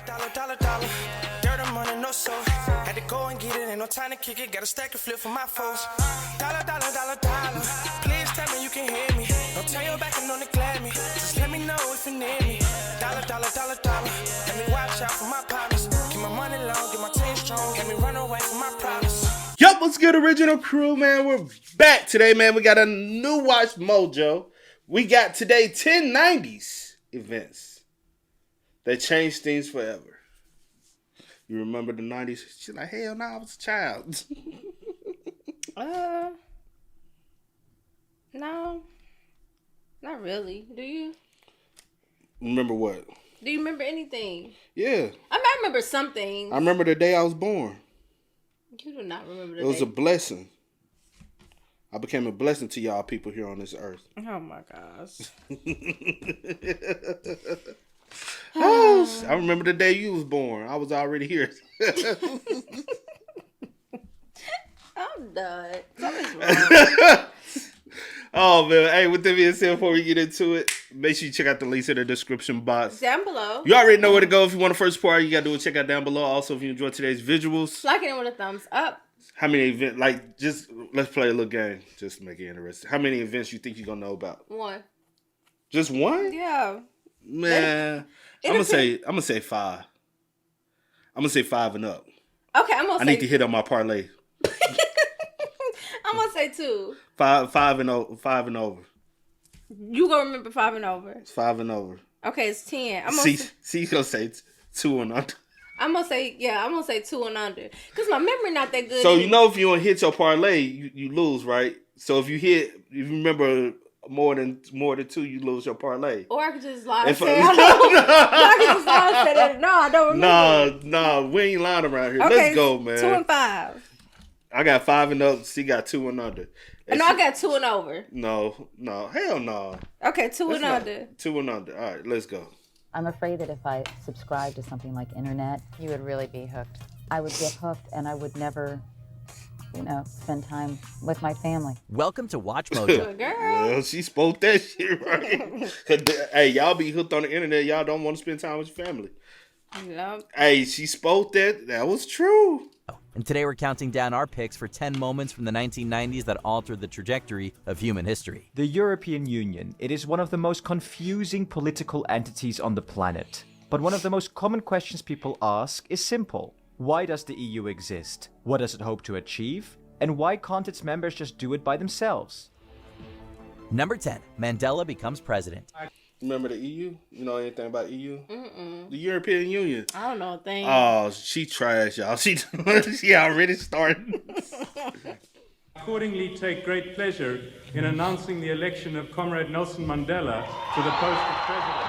Dollar. Dirt and money, no soul. Had to go and get it, ain't no time to kick it. Got a stack of flip for my foes. Dollar. Please tell me you can hear me. Don't turn your back and don't neglect me. Just let me know if you need me. Dollar. Let me watch out for my partners. Keep my money long, get my team strong. Let me run away from my problems. Yup, what's good, original crew, man? We're back today, man. We got a new watch mojo. We got today 10 90s events that changed things forever. You remember the 90s? She's like, hell no, I was a child. No. Not really. Do you? Remember what? Do you remember anything? Yeah. I remember some things. I remember the day I was born. You do not remember the day. It was a blessing. I became a blessing to y'all people here on this earth. Oh my gosh. I remember the day you was born. I was already here. I'm done. Something's wrong. Oh, man. Hey, with that being said, before we get into it, make sure you check out the links in the description box. Down below. You already know where to go. If you want the first part, you got to do it. Check out down below. Also, if you enjoyed today's visuals. Like it with a thumbs up. How many events, let's play a little game just to make it interesting. How many events you think you're going to know about? One. Just one? Yeah. Man, I'm gonna say 5. I'm gonna say 5 and up. Okay, I need to hit on my parlay. I'm gonna say 2. 5 and over. You gonna remember 5 and over? It's 5 and over. Okay, it's 10. He's gonna say 2 and under. I'm gonna say 2 and under. Cause my memory not that good. So you know if you don't hit your parlay, you lose, right? So if you remember more than 2, you lose your parlay. Or I could just lie and say I know. I could just lie and say that. No, I don't remember. No, we ain't lying around here. Okay, Let's go, man. 2 and 5. I got 5 and up. She got 2 and under. No, I got 2 and over. No, hell no. Okay, 2 and under. 2 and under. All right, let's go. I'm afraid that if I subscribed to something like internet, you would really be hooked. I would get hooked and I would never, spend time with my family. Welcome to Watch Mojo. Girl. Well, she spoke that shit right. Hey, y'all be hooked on the internet. Y'all don't want to spend time with your family. Yep. Hey, she spoke that. That was true. And today we're counting down our picks for 10 moments from the 1990s that altered the trajectory of human history. The European Union. It is one of the most confusing political entities on the planet. But one of the most common questions people ask is simple. Why does the EU exist? What does it hope to achieve? And why can't its members just do it by themselves? Number 10, Mandela becomes president. Remember the EU? You know anything about EU? Mm-mm. The European Union. I don't know a thing. Oh, she trash, y'all. She already started. Accordingly, take great pleasure in announcing the election of Comrade Nelson Mandela to the post of president.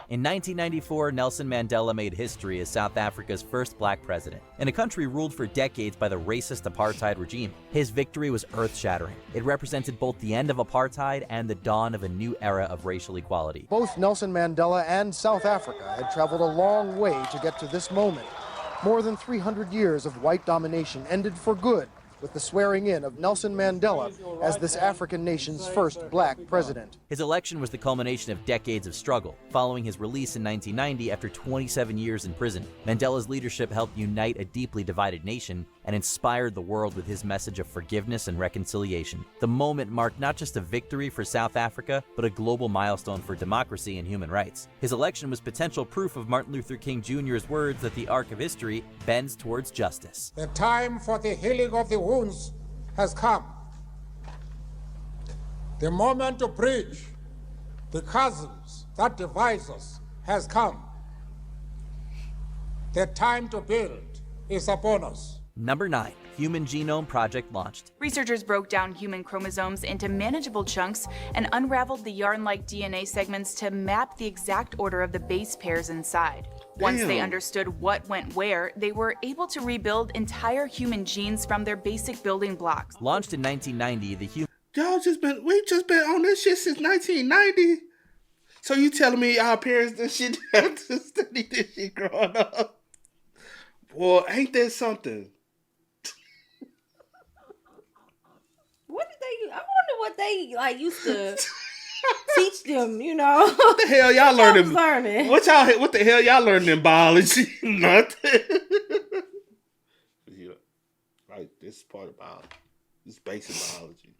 In 1994, Nelson Mandela made history as South Africa's first black president. In a country ruled for decades by the racist apartheid regime, his victory was earth-shattering. It represented both the end of apartheid and the dawn of a new era of racial equality. Both Nelson Mandela and South Africa had traveled a long way to get to this moment. More than 300 years of white domination ended for good with the swearing in of Nelson Mandela as this African nation's first black president. His election was the culmination of decades of struggle. Following his release in 1990 after 27 years in prison, Mandela's leadership helped unite a deeply divided nation and inspired the world with his message of forgiveness and reconciliation. The moment marked not just a victory for South Africa, but a global milestone for democracy and human rights. His election was potential proof of Martin Luther King Jr.'s words that the arc of history bends towards justice. The time for the healing of the wounds has come. The moment to bridge the chasms that divide us has come. The time to build is upon us. Number 9, Human Genome Project launched. Researchers broke down human chromosomes into manageable chunks and unraveled the yarn-like DNA segments to map the exact order of the base pairs inside. Once they understood what went where, they were able to rebuild entire human genes from their basic building blocks. Launched in 1990, the human... We've just been on this shit since 1990. So you telling me our parents and shit have to study this shit growing up? Boy, ain't that something? What did they? I wonder what they used to teach them, you know. What the hell y'all learning? learning? What the hell y'all learning in biology? Nothing. Yeah, right. This is part of biology. This is basic biology.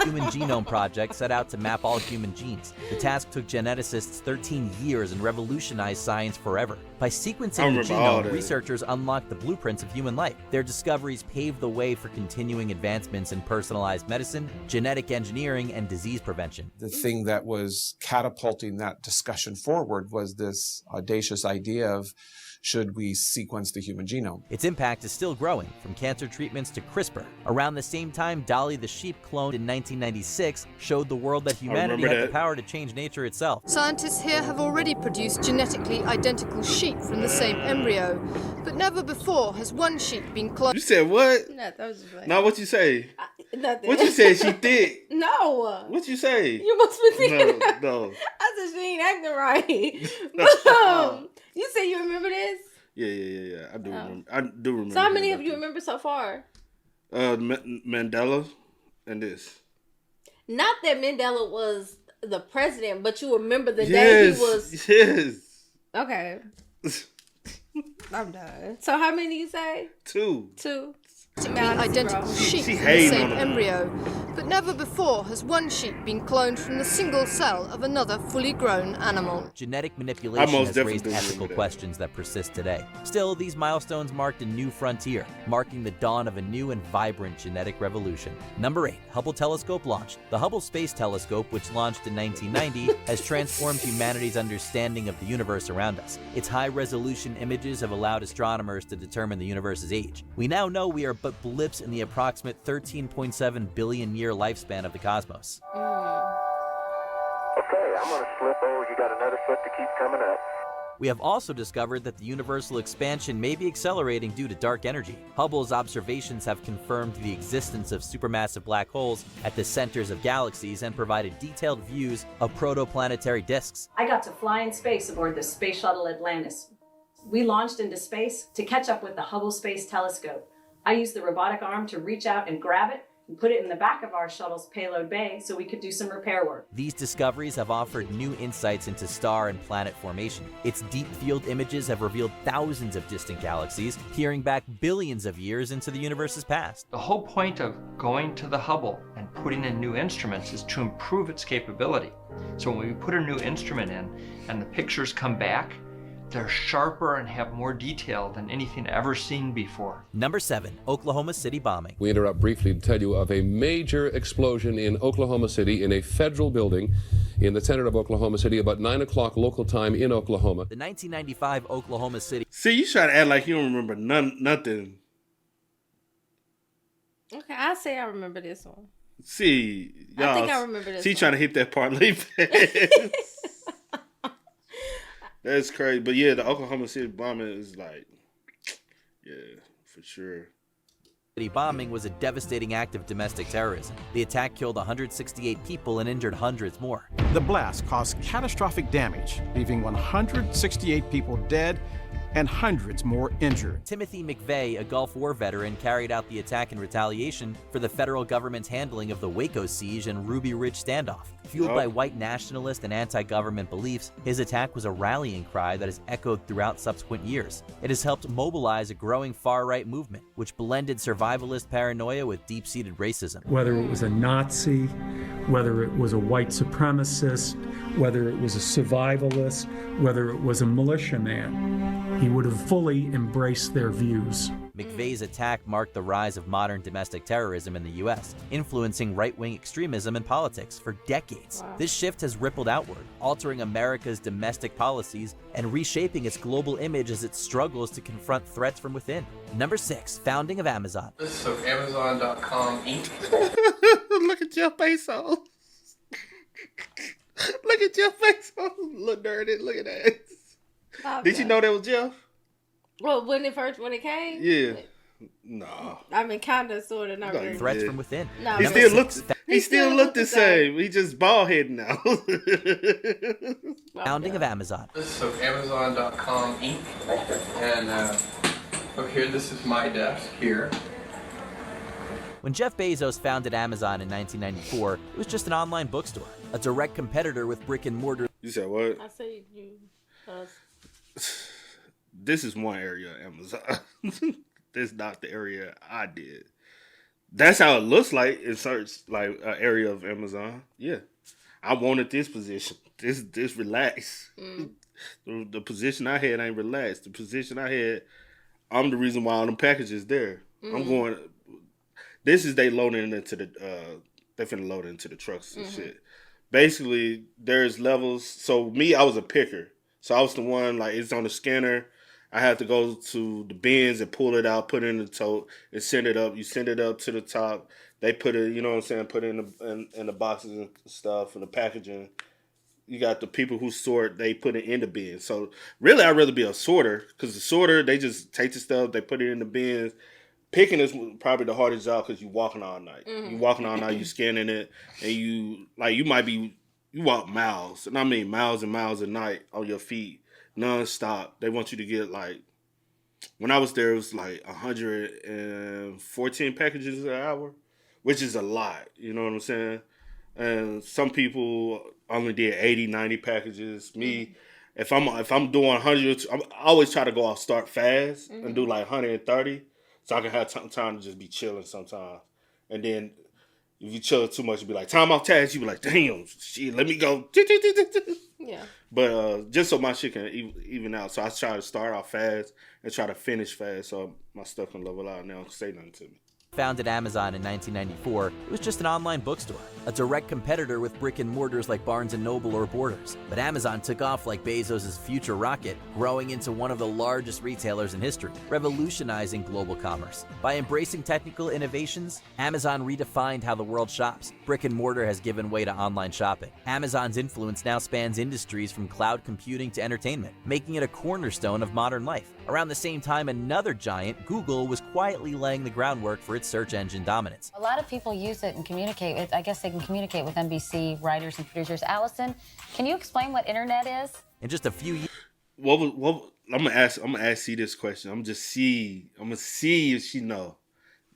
Human Genome Project set out to map all human genes. The task took geneticists 13 years and revolutionized science forever. By sequencing the genome, researchers unlocked the blueprints of human life. Their discoveries paved the way for continuing advancements in personalized medicine, genetic engineering, and disease prevention. The thing that was catapulting that discussion forward was this audacious idea of, should we sequence the human genome? Its impact is still growing, from cancer treatments to CRISPR. Around the same time Dolly the sheep cloned in 1996 showed the world that humanity had the power to change nature itself. Scientists here have already produced genetically identical sheep from the same embryo, but never before has one sheep been cloned. You said what? No, that was just like, No, what you say? nothing. What you said? She thick. No. What you say? You must be thinking. No. I said she ain't acting right. You say you remember this? Yeah. I do remember. I do remember. So how many of you remember so far? Mandela and this. Not that Mandela was the president, but you remember the day he was. Yes. Okay. I'm done. So how many you say? Two. Identical sheep from the same embryo, but never before has one sheep been cloned from the single cell of another fully grown animal. Genetic manipulation has raised ethical questions that persist today. Still, these milestones marked a new frontier, marking the dawn of a new and vibrant genetic revolution. Number 8, Hubble Telescope launched. The Hubble Space Telescope, which launched in 1990, has transformed humanity's understanding of the universe around us. Its high-resolution images have allowed astronomers to determine the universe's age. We now know we are but blips in the approximate 13.7 billion year lifespan of the cosmos. Okay, I'm gonna slip over. You got another foot to keep coming up. We have also discovered that the universal expansion may be accelerating due to dark energy. Hubble's observations have confirmed the existence of supermassive black holes at the centers of galaxies and provided detailed views of protoplanetary disks. I got to fly in space aboard the Space Shuttle Atlantis. We launched into space to catch up with the Hubble Space Telescope. I used the robotic arm to reach out and grab it and put it in the back of our shuttle's payload bay so we could do some repair work. These discoveries have offered new insights into star and planet formation. Its deep field images have revealed thousands of distant galaxies, peering back billions of years into the universe's past. The whole point of going to the Hubble and putting in new instruments is to improve its capability. So when we put a new instrument in and the pictures come back, they're sharper and have more detail than anything ever seen before. Number 7, Oklahoma City bombing. We interrupt briefly to tell you of a major explosion in Oklahoma City in a federal building in the center of Oklahoma City about 9 o'clock local time in Oklahoma. The 1995 Oklahoma City. See, you try to act like you don't remember nothing. Okay, I say I remember this one. See, y'all. I think I remember this. She trying to hit that parlay fast. That's crazy. But yeah, the Oklahoma City bombing is like, yeah, for sure. City bombing was a devastating act of domestic terrorism. The attack killed 168 people and injured hundreds more. The blast caused catastrophic damage, leaving 168 people dead and hundreds more injured. Timothy McVeigh, a Gulf War veteran, carried out the attack in retaliation for the federal government's handling of the Waco siege and Ruby Ridge standoff. Fueled by white nationalist and anti-government beliefs, his attack was a rallying cry that has echoed throughout subsequent years. It has helped mobilize a growing far-right movement, which blended survivalist paranoia with deep-seated racism. Whether it was a Nazi, whether it was a white supremacist, whether it was a survivalist, whether it was a militiaman, he would have fully embraced their views. McVeigh's attack marked the rise of modern domestic terrorism in the U.S., influencing right-wing extremism in politics for decades. Wow. This shift has rippled outward, altering America's domestic policies and reshaping its global image as it struggles to confront threats from within. Number 6, founding of Amazon. So Amazon.com Inc. Look at Jeff Bezos. Look at Jeff Bezos. Look dirty. Look at that. Did you know that was Jeff? Well, when it came? Yeah. No. I mean, kind of, sort of, not really. Threats from within. No, he still looked the same. He just bald headed now. Founding of Amazon. So Amazon.com Inc. And over here, this is my desk here. When Jeff Bezos founded Amazon in 1994, it was just an online bookstore, a direct competitor with brick and mortar. You said what? I said you. This is one area of Amazon. This is not the area I did. That's how it looks like in search, like an area of Amazon. Yeah, I wanted this position. This relaxed. The position I had ain't relaxed. The position I had, I'm the reason why all them packages there. I'm going. This is they loading into the. They finna load it into the trucks and shit. Basically, there's levels. So me, I was a picker. So I was the one, like, it's on the scanner. I had to go to the bins and pull it out, put it in the tote, and send it up. You send it up to the top. They put it, you know what I'm saying, put it in the boxes and stuff and the packaging. You got the people who sort, they put it in the bin. So really, I'd rather be a sorter, because the sorter, they just take the stuff, they put it in the bins. Picking is probably the hardest job because you walking all night. You walking all night, you scanning it, and you walk miles, and I mean miles and miles a night on your feet, non-stop. They want you to get, like, when I was there, it was like 114 packages an hour, which is a lot, you know what I'm saying? And some people only did 80, 90 packages. Me, if I'm doing 100, I always try to start fast and do like 130, so I can have time to just be chilling sometimes. And then if you chill too much, you be like, time off task, you be like, damn, shit, let me go. Yeah. But just so my shit can even out. So I try to start off fast and try to finish fast so my stuff can level out and they don't say nothing to me. Founded Amazon in 1994, it was just an online bookstore, a direct competitor with brick and mortars like Barnes & Noble or Borders. But Amazon took off like Bezos' future rocket, growing into one of the largest retailers in history, revolutionizing global commerce. By embracing technical innovations, Amazon redefined how the world shops. Brick and mortar has given way to online shopping. Amazon's influence now spans industries from cloud computing to entertainment, making it a cornerstone of modern life. Around the same time, another giant, Google, was quietly laying the groundwork for its search engine dominance. A lot of people use it and communicate. I guess they can communicate with NBC writers and producers. Allison, can you explain what internet is? In just a few years. I'm gonna ask you this question. I'm gonna see if she know.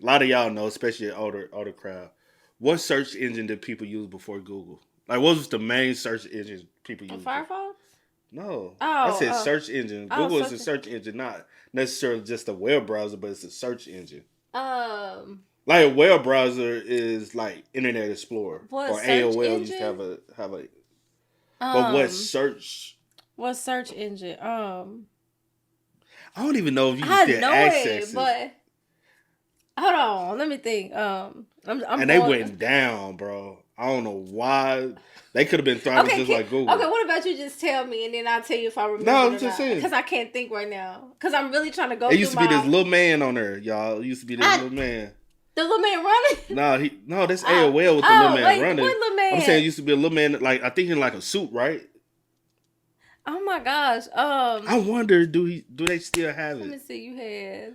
A lot of y'all know, especially older crowd. What search engine did people use before Google? Like, what was the main search engine people used? Firefox? No. Oh, I said search engine. Google is a search engine, not necessarily just a web browser, but it's a search engine. Like a web browser is like Internet Explorer or AOL engine? Used to have a. But what search? What search engine? I don't even know if you can access it. But hold on, let me think. They went down, bro. I don't know why. They could have been thriving just like Google. Okay, what about you just tell me and then I'll tell you if I remember. No, I'm just saying. Because I can't think right now. Because I'm really trying to go through It used to be this little man on there, y'all. It used to be this little man. The little man running? No, that's AOL with the little man running. What little man? I'm saying it used to be a little man, like, I think in like a suit, right? Oh my gosh. I wonder, do they still have it? Let me see, you had...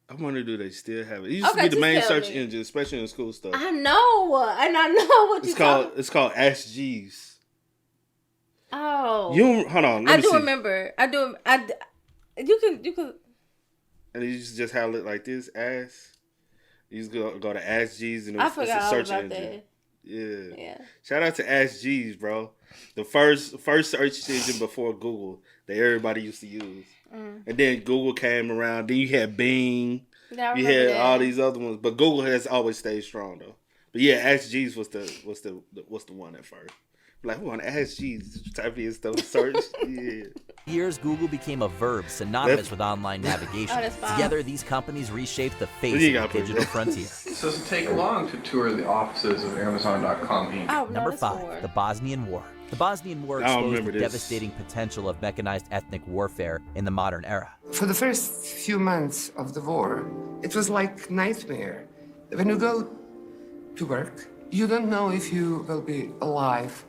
I wonder, do they still have it? It used to be the main search engine, especially in school stuff. I know, and I know what It's called Ask Jeeves. Oh, hold on. I do remember. You can. And you just have it like this. Ask. You just go to Ask Jeeves, and it's a search engine. Yeah. Shout out to Ask Jeeves, bro. The first search engine before Google that everybody used to use. And then Google came around. Then you had Bing. You had all these other ones, but Google has always stayed strong though. But yeah, Ask Jeeves was the one at first. Like, we want to Ask Jeeves, type in stuff, search. Yeah. Years, Google became a verb synonymous with online navigation. Together, these companies reshaped the face of the digital frontier. It doesn't take long to tour the offices of Amazon.com Inc. Number 5, the Bosnian War. The Bosnian War exposed the devastating potential of mechanized ethnic warfare in the modern era. For the first few months of the war, it was like nightmare. When you go to work, you don't know if you will be alive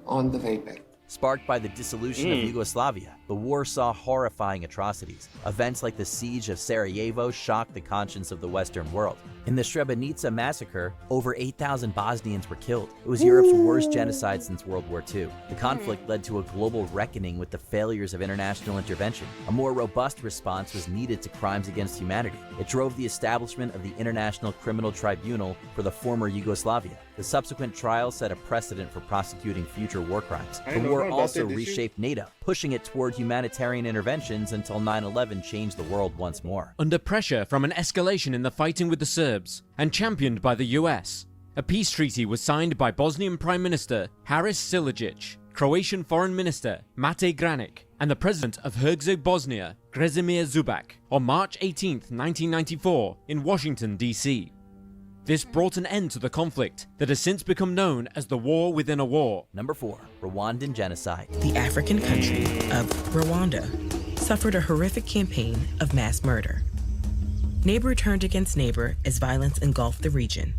on the way back. Sparked by the dissolution of Yugoslavia, the war saw horrifying atrocities. Events like the siege of Sarajevo shocked the conscience of the Western world. In the Srebrenica massacre, over 8,000 Bosnians were killed. It was Europe's worst genocide since World War II. The conflict led to a global reckoning with the failures of international intervention. A more robust response was needed to crimes against humanity. It drove the establishment of the International Criminal Tribunal for the former Yugoslavia. The subsequent trial set a precedent for prosecuting future war crimes. The war also reshaped NATO, pushing it toward humanitarian interventions until 9/11 changed the world once more. Under pressure from an escalation in the fighting with the Serbs, and championed by the US, a peace treaty was signed by Bosnian Prime Minister Haris Silajic, Croatian Foreign Minister Mate Granic, and the President of Herzegovina, Krešimir Zubac, on March 18, 1994, in Washington, D.C. This brought an end to the conflict that has since become known as the war within a war. Number 4. Rwandan genocide. The African country of Rwanda suffered a horrific campaign of mass murder. Neighbor turned against neighbor as violence engulfed the region,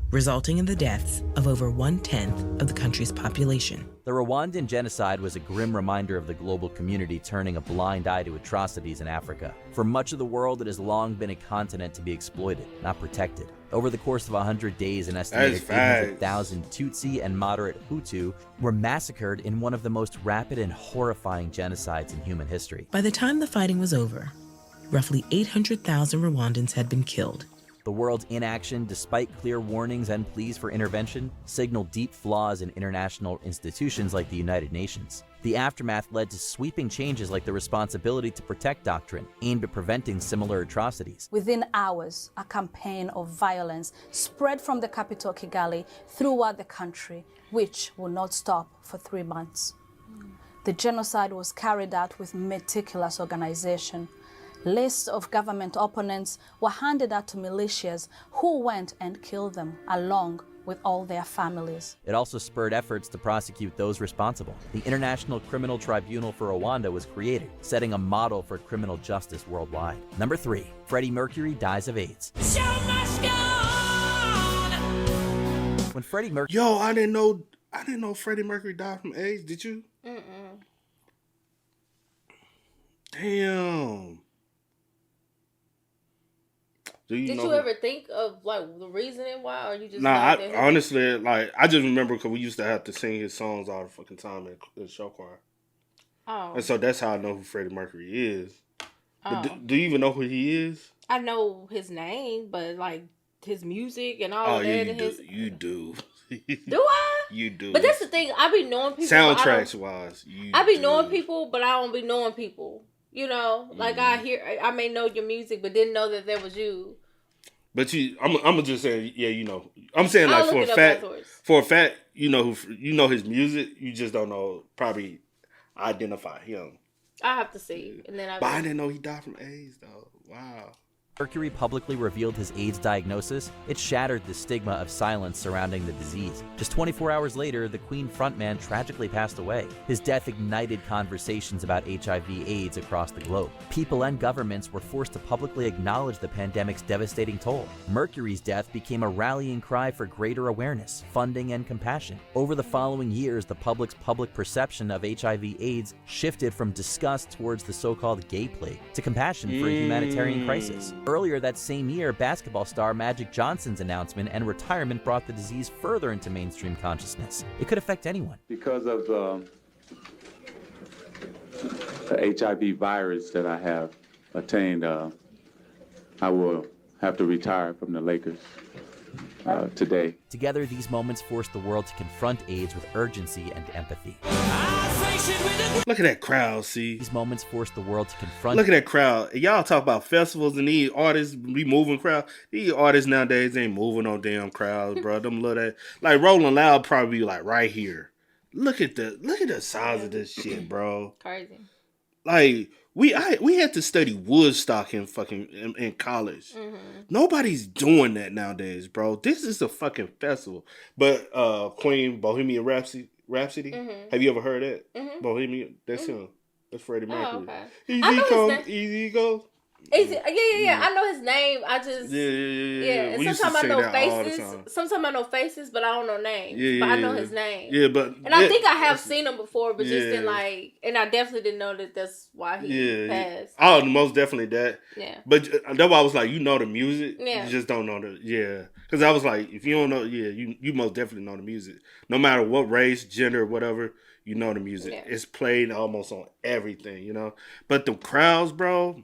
resulting in the deaths of over 1/10 of the country's population. The Rwandan genocide was a grim reminder of the global community turning a blind eye to atrocities in Africa. For much of the world, it has long been a continent to be exploited, not protected. Over the course of 100 days, an estimated 800,000 Tutsi and moderate Hutu were massacred in one of the most rapid and horrifying genocides in human history. By the time the fighting was over, roughly 800,000 Rwandans had been killed. The world's inaction, despite clear warnings and pleas for intervention, signaled deep flaws in international institutions like the United Nations. The aftermath led to sweeping changes like the responsibility to protect doctrine, aimed at preventing similar atrocities. Within hours, a campaign of violence spread from the capital Kigali throughout the country, which will not stop for 3 months. The genocide was carried out with meticulous organization. Lists of government opponents were handed out to militias who went and killed them along with all their families. It also spurred efforts to prosecute those responsible. The International Criminal Tribunal for Rwanda was created, setting a model for criminal justice worldwide. Number 3. Freddie Mercury dies of AIDS. When Freddie Mercury... Yo, I didn't know Freddie Mercury died from AIDS. Did you? Damn. Did you ever think of like the reasoning why, or you just? Nah, honestly, like I just remember because we used to have to sing his songs all the fucking time in show choir. Oh. And so that's how I know who Freddie Mercury is. Oh. But do you even know who he is? I know his name, but like his music and all that. Yeah, and you do. Do I? You do. But that's the thing. I be knowing people. Soundtracks wise, I be knowing people, but I don't be knowing people. You know, like I may know your music, but didn't know that was you. But I'm gonna just say, yeah, you know. I'm saying like for a fact, you know his music. You just don't know, probably identify him. I have to see, and then But I didn't know he died from AIDS though. Wow. Mercury publicly revealed his AIDS diagnosis, it shattered the stigma of silence surrounding the disease. Just 24 hours later, the Queen frontman tragically passed away. His death ignited conversations about HIV/AIDS across the globe. People and governments were forced to publicly acknowledge the pandemic's devastating toll. Mercury's death became a rallying cry for greater awareness, funding, and compassion. Over the following years, the public's public perception of HIV/AIDS shifted from disgust towards the so-called gay plague to compassion for a humanitarian crisis. Earlier that same year, basketball star Magic Johnson's announcement and retirement brought the disease further into mainstream consciousness. It could affect anyone. Because of the HIV virus that I have attained, I will have to retire from the Lakers today. Together, these moments forced the world to confront AIDS with urgency and empathy. Look at that crowd, see? These moments forced the world to confront... Look at that crowd. Y'all talk about festivals and these artists be moving crowd. These artists nowadays ain't moving no damn crowds, bro. Them little that... Like, Rolling Loud probably be like right here. Look at the size of this shit, bro. Crazy. Like, we had to study Woodstock in college. Mm-hmm. Nobody's doing that nowadays, bro. This is a fucking festival. But Queen Bohemian Rhapsody, mm-hmm. Have you ever heard that? Mm-hmm. Bohemian, that's him. That's Freddie Mercury. Oh, okay. Easy come, easy go. Yeah. I know his name. I just Yeah. And sometimes I know faces. Sometimes I know faces, but I don't know names. But I know his name. Yeah, but I think I have seen him before, but just didn't like. And I definitely didn't know that that's why he passed. Oh, most definitely that. Yeah. But that's why I was like, you know the music. Yeah. You just don't know the Because I was like, if you don't know, you most definitely know the music. No matter what race, gender, whatever. You know the music. Yeah. It's played almost on everything, you know. But the crowds, bro,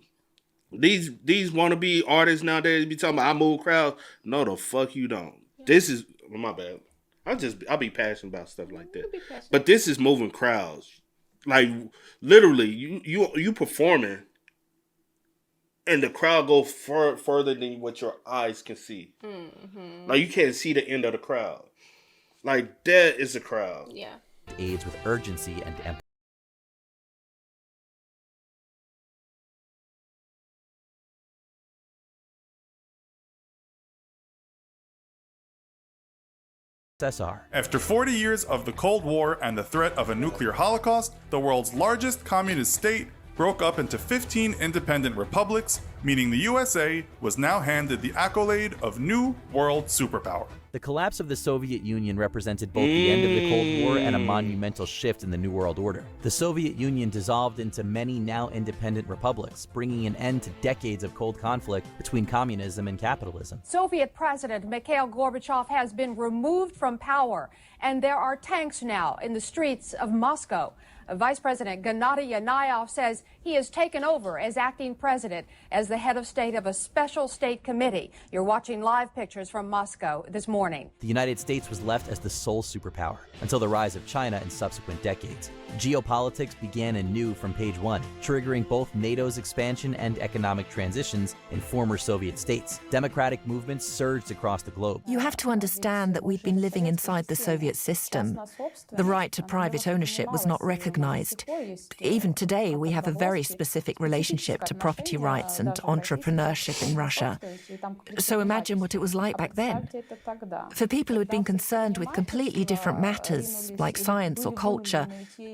these wannabe artists nowadays be talking about I move crowds. No, the fuck you don't. Yeah. This is my bad. I'll be passionate about stuff like that. But this is moving crowds. Like literally, you performing, and the crowd go further than what your eyes can see. Mm-hmm. Like you can't see the end of the crowd. Like that is a crowd. Yeah. AIDS with urgency and empathy. After 40 years of the Cold War and the threat of a nuclear holocaust, the world's largest communist state broke up into 15 independent republics, meaning the USA was now handed the accolade of new world superpower. The collapse of the Soviet Union represented both the end of the Cold War and a monumental shift in the New World Order. The Soviet Union dissolved into many now independent republics, bringing an end to decades of cold conflict between communism and capitalism. Soviet President Mikhail Gorbachev has been removed from power, and there are tanks now in the streets of Moscow. Vice President Gennady Yanayev says he has taken over as acting president as the head of state of a special state committee. You're watching live pictures from Moscow this morning. The United States was left as the sole superpower until the rise of China in subsequent decades. Geopolitics began anew from page one, triggering both NATO's expansion and economic transitions in former Soviet states. Democratic movements surged across the globe. You have to understand that we've been living inside the Soviet system. The right to private ownership was not recognized. Even today, we have a very specific relationship to property rights and entrepreneurship in Russia. So imagine what it was like back then. For people who had been concerned with completely different matters, like science or culture,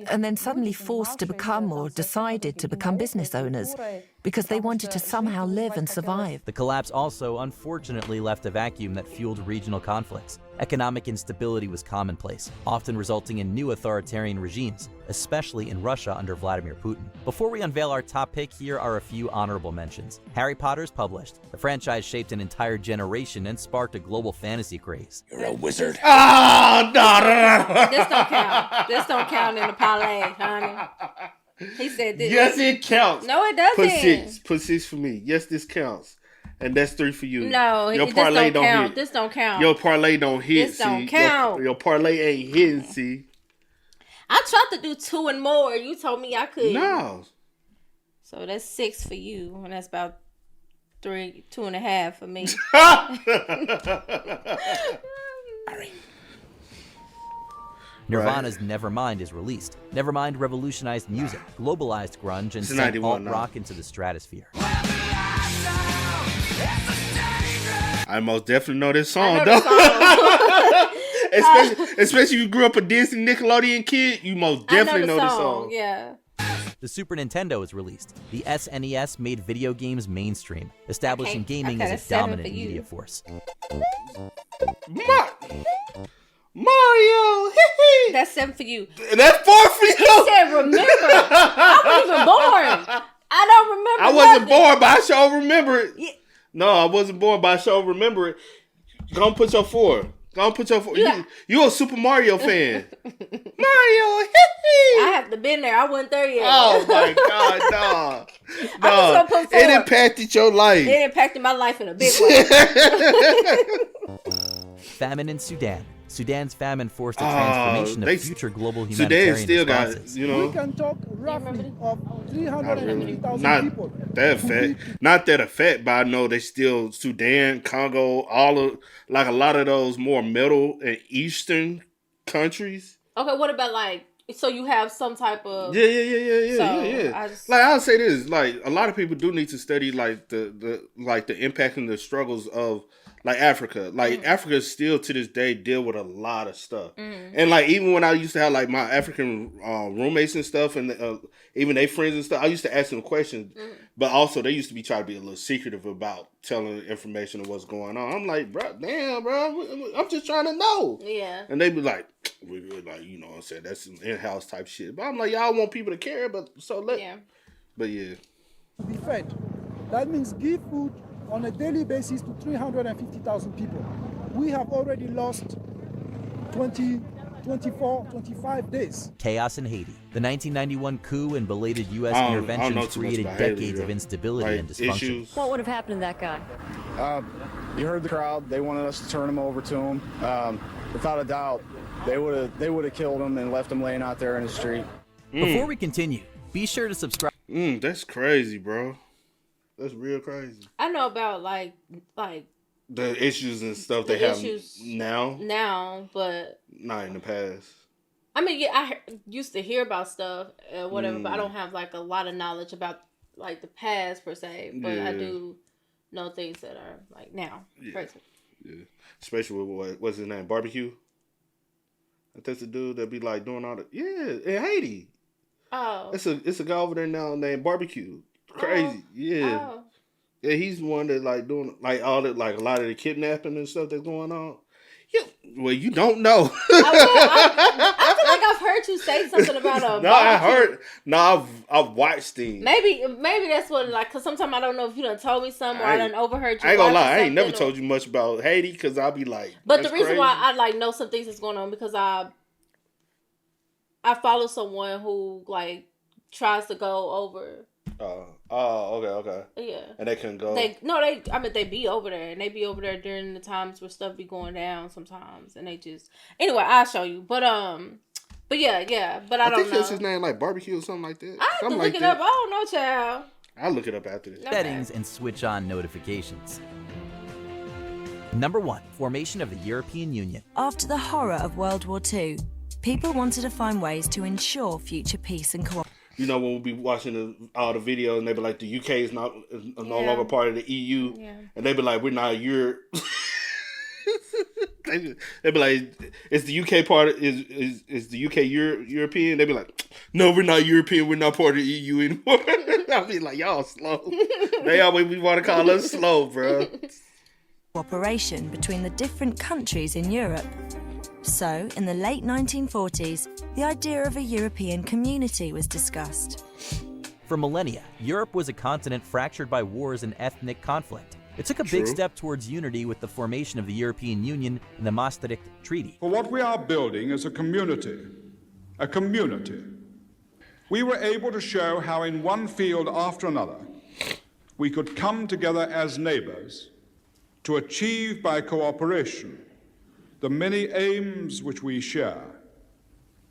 and then suddenly forced to become or decided to become business owners because they wanted to somehow live and survive. The collapse also, unfortunately, left a vacuum that fueled regional conflicts. Economic instability was commonplace, often resulting in new authoritarian regimes, especially in Russia under Vladimir Putin. Before we unveil our top pick, here are a few honorable mentions. Harry Potter's published. The franchise shaped an entire generation and sparked a global fantasy craze. You're a wizard. Oh, no. This don't count. This don't count in the parlay, honey. He said this. Yes, it counts. No, it doesn't. Put six for me. Yes, this counts. And that's 3 for you. No, your parlay don't count. Hit. This don't count. Your parlay don't hit. This don't count. Your parlay ain't hitting, see. I tried to do 2 and more. You told me I could. No. So that's 6 for you, and that's about 2.5 for me. Nirvana's Nevermind is released. Nevermind revolutionized music, globalized grunge, and sent alt-rock into the stratosphere. I most definitely know this song, though. Especially if you grew up a Disney Nickelodeon kid, you most definitely know this song. Yeah. The Super Nintendo is released. The SNES made video games mainstream, establishing gaming as a dominant media force. Mario! That's 7 for you. That's 4 for you. He said, remember. I wasn't even born. I don't remember. I wasn't born, but I sure remember it. Yeah. No, I wasn't born, but I sure remember it. Go put your 4. Go put your 4. Yeah. You a Super Mario fan. Mario! I have to been there. I wasn't there yet. Oh my God, no. It impacted your life. It impacted my life in a big way. Famine in Sudan. Sudan's famine forced a transformation of future global humanitarian still responses. Got, you know, we can talk roughly of 350,000 people. Not that effect, but I know they still Sudan, Congo, all of like a lot of those more middle and eastern countries. Okay, what about like? So you have some type of yeah. Like I'll say this, like a lot of people do need to study like the impact and the struggles of like Africa. Like Africa still to this day deal with a lot of stuff. And like even when I used to have like my African roommates and stuff, and even they friends and stuff, I used to ask them questions But also, they used to be trying to be a little secretive about telling information of what's going on. I'm like, bro, damn, bro, I'm just trying to know. Yeah. And they be like, we like, you know what I'm saying? That's some in-house type shit. But I'm like, y'all want people to care, but so let. Yeah. But yeah. Be fed. That means give food on a daily basis to 350,000 people. We have already lost 24, 25 days. Chaos in Haiti. The 1991 coup and belated U.S. interventions created decades of instability and dysfunction. Issues. What would have happened to that guy? You heard the crowd. They wanted us to turn him over to him. Without a doubt, they would have killed him and left him laying out there in the street. Before we continue, be sure to subscribe. That's crazy, bro. That's real crazy. I know about like the issues and stuff they have now. Now, but not in the past. I mean, yeah, I used to hear about stuff and whatever, but I don't have like a lot of knowledge about like the past per se. But I do know things that are like now present. Yeah, especially with what's his name, Barbecue. That's the dude that be like doing all the in Haiti. Oh, it's a guy over there now named Barbecue. Crazy, yeah. Oh. Yeah, he's the one that like doing like all that, like a lot of the kidnapping and stuff that's going on. Yeah, well, you don't know. I feel like I've heard you say something about a. No, I heard. No, I've watched things. Maybe that's what like. Cause sometimes I don't know if you done told me something or I done overheard you. I ain't gonna lie, I ain't never told you much about Haiti because I'll be like. But the reason why I like know some things that's going on because I follow someone who like tries to go over. Okay. Yeah. And they couldn't go. They be over there and they be over there during the times where stuff be going down sometimes and they just anyway, I'll show you. But yeah, but I don't think know. That's his name, like Barbecue or something like that. I have to look it up. I don't know, child. I'll look it up after this. Settings and switch on notifications. Number 1, formation of the European Union. After the horror of World War II, people wanted to find ways to ensure future peace and cooperation. You know, when we'll be watching all the videos and they be like, the UK is no longer part of the EU. Yeah. And they be like, we're not Europe. they be like, is the UK part, is the UK European? They be like, no, we're not European. We're not part of the EU anymore. I be like, y'all slow. They always want to call us slow, bro. Cooperation between the different countries in Europe. So, in the late 1940s, the idea of a European community was discussed. For millennia, Europe was a continent fractured by wars and ethnic conflict. It took a big step towards unity with the formation of the European Union and the Maastricht Treaty. For what we are building is a community. A community. We were able to show how in one field after another, we could come together as neighbors to achieve by cooperation the many aims which we share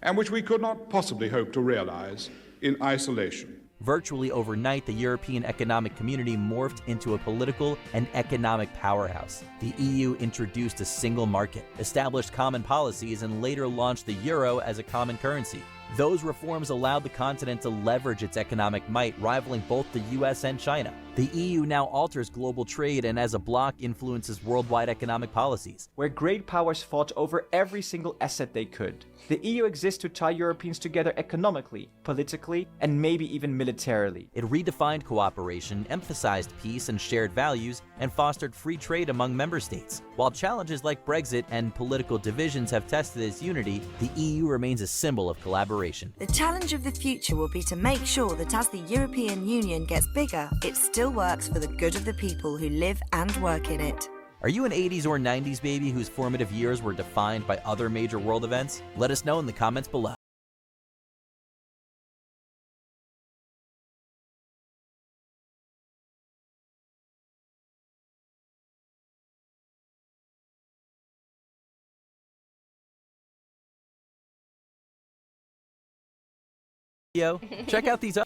and which we could not possibly hope to realize in isolation. Virtually overnight, the European Economic Community morphed into a political and economic powerhouse. The EU introduced a single market, established common policies, and later launched the euro as a common currency. Those reforms allowed the continent to leverage its economic might, rivaling both the US and China. The EU now alters global trade and as a bloc influences worldwide economic policies. Where great powers fought over every single asset they could, the EU exists to tie Europeans together economically, politically, and maybe even militarily. It redefined cooperation, emphasized peace and shared values, and fostered free trade among member states. While challenges like Brexit and political divisions have tested its unity, the EU remains a symbol of collaboration. The challenge of the future will be to make sure that as the European Union gets bigger, it still works for the good of the people who live and work in it. Are you an 80s or 90s baby whose formative years were defined by other major world events? Let us know in the comments below. Check out these.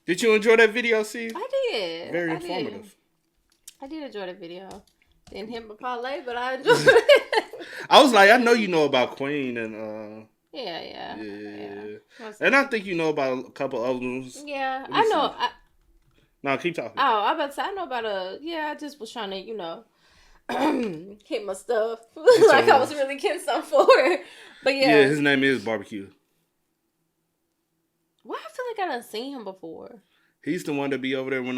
Did you enjoy that video, Steve? I did. Very informative. I did enjoy the video. Didn't hit my parlay, but I enjoyed it. I was like, I know you know about Queen and Yeah. And I think you know about a couple other ones. Yeah, I know. No, keep talking. Oh, I about to say I know about I just was trying to, hit my stuff like I was really getting something for it. But yeah, his name is Barbecue. Why I feel like I done seen him before. He's the one that be over there when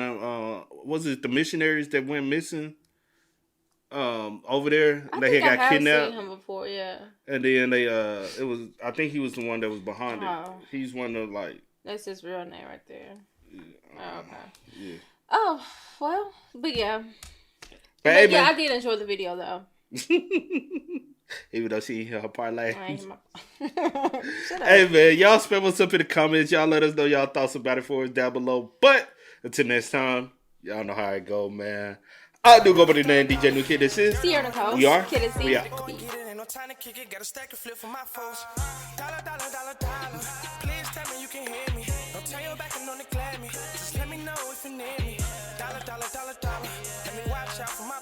was it the missionaries that went missing? Over there, they got kidnapped. Seen him before, yeah. And then I think he was the one that was behind it. He's one of That's his real name right there. Yeah. Oh, okay. Yeah. Oh, well, but yeah. But hey, I did enjoy the video though. Even though she ain't hear her parlay. Hey man, y'all spam what's up in the comments. Y'all let us know y'all thoughts about it for us down below. But until next time, y'all know how it go, man. I do go by the name DJ New Kid. This is Sierra Nicole. We are. Kid and C. We are. Time to kick it, got a stack of flip for my folks. Dollar. Please tell me you can hear me. Don't turn your back and don't declare me. Just let me know if you need me. Dollar. Let me watch out for my